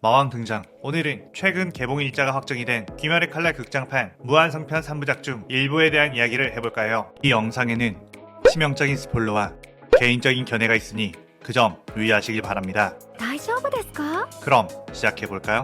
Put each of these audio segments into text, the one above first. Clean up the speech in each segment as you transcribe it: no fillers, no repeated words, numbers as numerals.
마왕 등장. 오늘은 최근 개봉 일자가 확정이 된 귀멸의 칼날 극장판 무한성편 3부작 중 일부에 대한 이야기를 해볼까 해요. 이 영상에는 치명적인 스포일러와 개인적인 견해가 있으니 그 점 유의하시길 바랍니다. 大丈夫ですか? 그럼 시작해볼까요?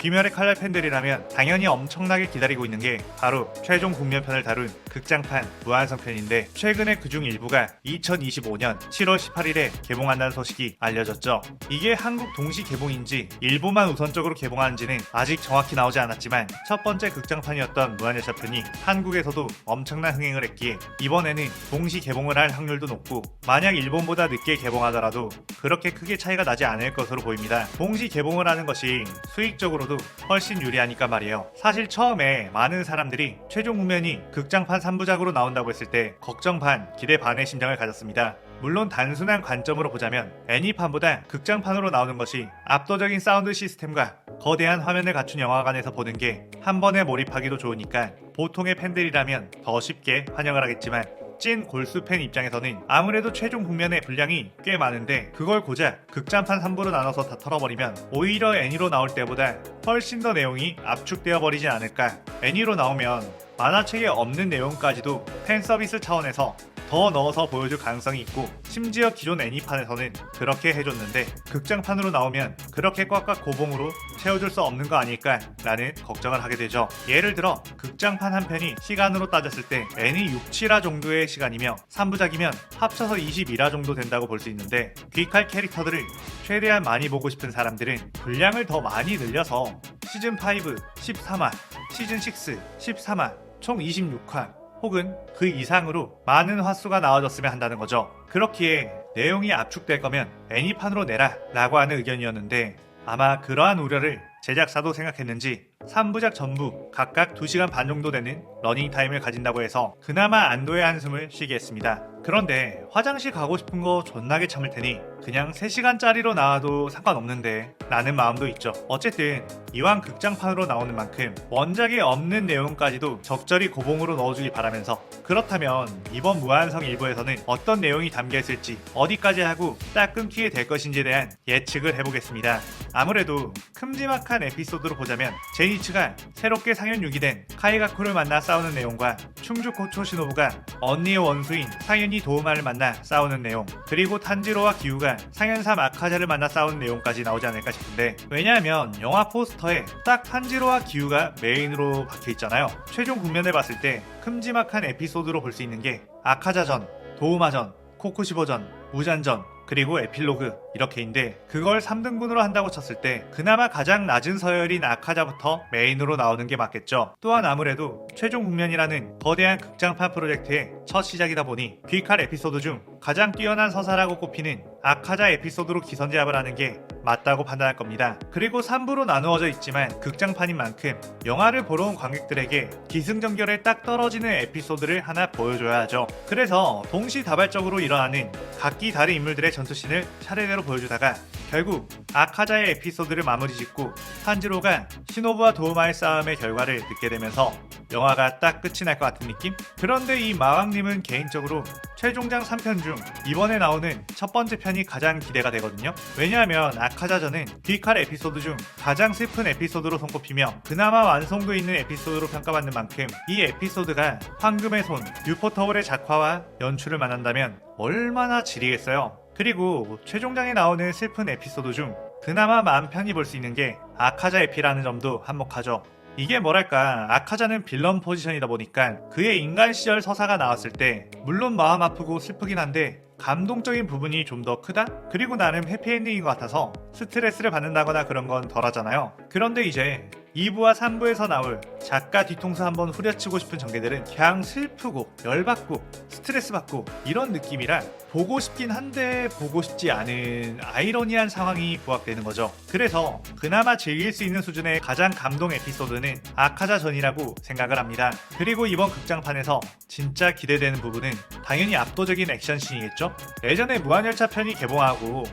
귀멸의 칼날 팬들이라면 당연히 엄청나게 기다리고 있는 게 바로 최종 국면편을 다룬 극장판 무한성편인데, 최근에 그중 일부가 2025년 7월 18일에 개봉한다는 소식이 알려졌죠. 이게 한국 동시 개봉인지 일부만 우선적으로 개봉하는지는 아직 정확히 나오지 않았지만, 첫 번째 극장판이었던 무한열차편이 한국에서도 엄청난 흥행을 했기에 이번에는 동시 개봉을 할 확률도 높고, 만약 일본보다 늦게 개봉하더라도 그렇게 크게 차이가 나지 않을 것으로 보입니다. 동시 개봉을 하는 것이 수익적으로도 훨씬 유리하니까 말이에요. 사실 처음에 많은 사람들이 최종 국면이 극장판 3부작으로 나온다고 했을 때 걱정 반, 기대 반의 심정을 가졌습니다. 물론 단순한 관점으로 보자면 애니판보다 극장판으로 나오는 것이 압도적인 사운드 시스템과 거대한 화면을 갖춘 영화관에서 보는 게 한 번에 몰입하기도 좋으니까 보통의 팬들이라면 더 쉽게 환영을 하겠지만, 찐 골수 팬 입장에서는 아무래도 최종 국면의 분량이 꽤 많은데 그걸 고작 극장판 3부로 나눠서 다 털어버리면 오히려 애니로 나올 때보다 훨씬 더 내용이 압축되어 버리지 않을까. 애니로 나오면 만화책에 없는 내용까지도 팬서비스 차원에서 더 넣어서 보여줄 가능성이 있고, 심지어 기존 애니판에서는 그렇게 해줬는데 극장판으로 나오면 그렇게 꽉꽉 고봉으로 채워줄 수 없는 거 아닐까 라는 걱정을 하게 되죠. 예를 들어 극장판 한 편이 시간으로 따졌을 때 애니 6, 7화 정도의 시간이며 3부작이면 합쳐서 21화 정도 된다고 볼 수 있는데, 귀칼 캐릭터들을 최대한 많이 보고 싶은 사람들은 분량을 더 많이 늘려서 시즌5 13화, 시즌6 13화, 총 26화 혹은 그 이상으로 많은 화수가 나와줬으면 한다는 거죠. 그렇기에 내용이 압축될 거면 애니판으로 내라 라고 하는 의견이었는데, 아마 그러한 우려를 제작사도 생각했는지 3부작 전부 각각 2시간 반 정도 되는 러닝타임을 가진다고 해서 그나마 안도의 한숨을 쉬게 했습니다. 그런데 화장실 가고 싶은 거 존나게 참을 테니 그냥 3시간짜리로 나와도 상관없는데 라는 마음도 있죠. 어쨌든 이왕 극장판으로 나오는 만큼 원작에 없는 내용까지도 적절히 고봉으로 넣어주길 바라면서, 그렇다면 이번 무한성 일부에서는 어떤 내용이 담겨있을지 어디까지 하고 딱 끊기게 될 것인지에 대한 예측을 해보겠습니다. 아무래도 큼지막한 에피소드로 보자면 제니츠가 새롭게 상현 유기된 카이가쿠를 만나 싸우는 내용과 충주코 초시노부가 언니의 원수인 상현이 도우마를 만나 싸우는 내용, 그리고 탄지로와 기우가 상현삼 아카자를 만나 싸우는 내용까지 나오지 않을까 싶은데, 왜냐하면 영화 포스터에 딱 탄지로와 기우가 메인으로 박혀있잖아요. 최종 국면을 봤을 때 큼지막한 에피소드로 볼 수 있는 게 아카자전, 도우마전, 코쿠시보전, 무잔전, 그리고 에필로그 이렇게인데, 그걸 3등분으로 한다고 쳤을 때 그나마 가장 낮은 서열인 아카자부터 메인으로 나오는 게 맞겠죠. 또한 아무래도 최종 국면이라는 거대한 극장판 프로젝트의 첫 시작이다 보니 귀칼 에피소드 중 가장 뛰어난 서사라고 꼽히는 아카자 에피소드로 기선제압을 하는 게 맞다고 판단할 겁니다. 그리고 3부로 나누어져 있지만 극장판인 만큼 영화를 보러 온 관객들에게 기승전결에 딱 떨어지는 에피소드를 하나 보여줘야 하죠. 그래서 동시다발적으로 일어나는 각기 다른 인물들의 전투씬을 차례대로 보여주다가 결국 아카자의 에피소드를 마무리 짓고 탄지로가 시노부와 도우마의 싸움의 결과를 듣게 되면서 영화가 딱 끝이 날 것 같은 느낌? 그런데 이 마왕님은 개인적으로 최종장 3편 중 이번에 나오는 첫 번째 편이 가장 기대가 되거든요. 왜냐하면 아카자전은 귀칼 에피소드 중 가장 슬픈 에피소드로 손꼽히며 그나마 완성도 있는 에피소드로 평가받는 만큼, 이 에피소드가 황금의 손, 유포터울의 작화와 연출을 만난다면 얼마나 지리겠어요. 그리고 최종장에 나오는 슬픈 에피소드 중 그나마 마음 편히 볼 수 있는 게 아카자 에피라는 점도 한몫하죠. 이게 뭐랄까, 아카자는 빌런 포지션이다 보니까 그의 인간 시절 서사가 나왔을 때 물론 마음 아프고 슬프긴 한데 감동적인 부분이 좀 더 크다? 그리고 나름 해피엔딩인 것 같아서 스트레스를 받는다거나 그런 건 덜 하잖아요. 그런데 이제 2부와 3부에서 나올 작가 뒤통수 한번 후려치고 싶은 전개들은 그냥 슬프고 열받고 스트레스 받고 이런 느낌이라 보고 싶긴 한데 보고 싶지 않은 아이러니한 상황이 부각되는 거죠. 그래서 그나마 즐길 수 있는 수준의 가장 감동 에피소드는 아카자전이라고 생각을 합니다. 그리고 이번 극장판에서 진짜 기대되는 부분은 당연히 압도적인 액션씬이겠죠? 예전에 무한열차 편이 개봉하고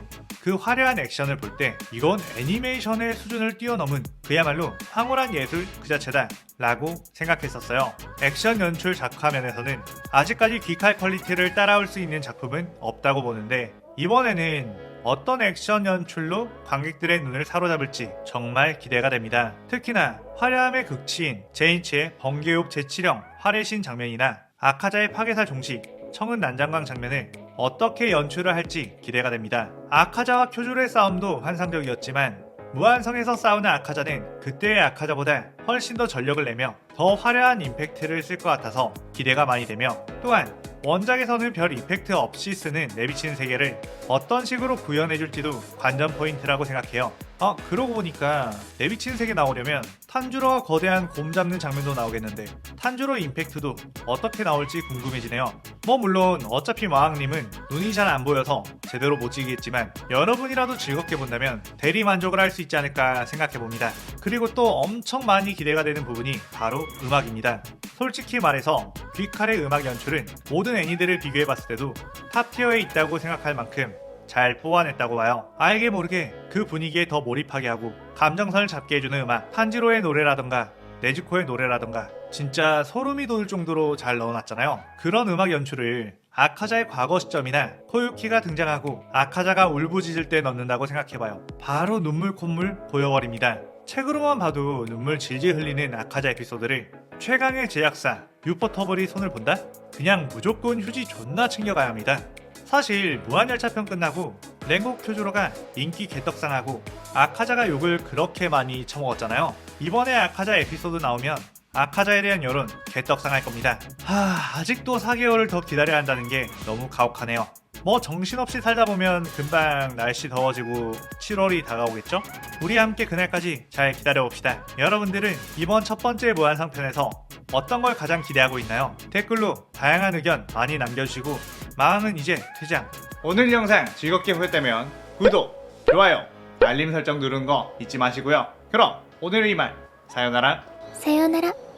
그 화려한 액션을 볼 때 이건 애니메이션의 수준을 뛰어넘은 그야말로 황홀한 예술 그 자체다 라고 생각했었어요. 액션 연출 작화 면에서는 아직까지 귀칼 퀄리티를 따라올 수 있는 작품은 없다고 보는데, 이번에는 어떤 액션 연출로 관객들의 눈을 사로잡을지 정말 기대가 됩니다. 특히나 화려함의 극치인 제인치의 번개옥 제7형 화래신 장면이나 아카자의 파괴살 종식, 청은 난장강 장면을 어떻게 연출을 할지 기대가 됩니다. 아카자와 쿄조의 싸움도 환상적이었지만 무한성에서 싸우는 아카자는 그때의 아카자보다 훨씬 더 전력을 내며 더 화려한 임팩트를 쓸 것 같아서 기대가 많이 되며, 또한 원작에서는 별 이펙트 없이 쓰는 내비치는 세계를 어떤 식으로 구현해줄지도 관전 포인트라고 생각해요. 그러고 보니까 내비치는 세계 나오려면 탄주로가 거대한 곰 잡는 장면도 나오겠는데 탄주로 임팩트도 어떻게 나올지 궁금해지네요. 물론 어차피 마왕님은 눈이 잘 안 보여서 제대로 못 찍겠지만 여러분이라도 즐겁게 본다면 대리 만족을 할 수 있지 않을까 생각해봅니다. 그리고 또 엄청 많이 기대가 되는 부분이 바로 음악입니다. 솔직히 말해서 귀칼의 음악 연출은 모든 애니들을 비교해봤을 때도 탑티어에 있다고 생각할 만큼 잘 뽑아냈다고 봐요. 알게 모르게 그 분위기에 더 몰입하게 하고 감정선을 잡게 해주는 음악, 탄지로의 노래라던가 네즈코의 노래라던가 진짜 소름이 돋을 정도로 잘 넣어놨잖아요. 그런 음악 연출을 아카자의 과거 시점이나 코유키가 등장하고 아카자가 울부짖을 때 넣는다고 생각해봐요. 바로 눈물 콧물 보여버립니다. 책으로만 봐도 눈물 질질 흘리는 아카자 에피소드를 최강의 제작사 유퍼터블이 손을 본다? 그냥 무조건 휴지 존나 챙겨가야 합니다. 사실 무한열차편 끝나고 랭곡 쿄조로가 인기 개떡상하고 아카자가 욕을 그렇게 많이 처먹었잖아요. 이번에 아카자 에피소드 나오면 아카자에 대한 여론 개떡상할 겁니다. 아직도 4개월을 더 기다려야 한다는 게 너무 가혹하네요. 정신없이 살다 보면 금방 날씨 더워지고 7월이 다가오겠죠? 우리 함께 그날까지 잘 기다려봅시다. 여러분들은 이번 첫 번째 무한상편에서 어떤 걸 가장 기대하고 있나요? 댓글로 다양한 의견 많이 남겨주시고 마왕은 이제 퇴장. 오늘 영상 즐겁게 보셨다면 구독, 좋아요, 알림 설정 누르는 거 잊지 마시고요. 그럼 오늘은 이만. 사요나라.さようなら。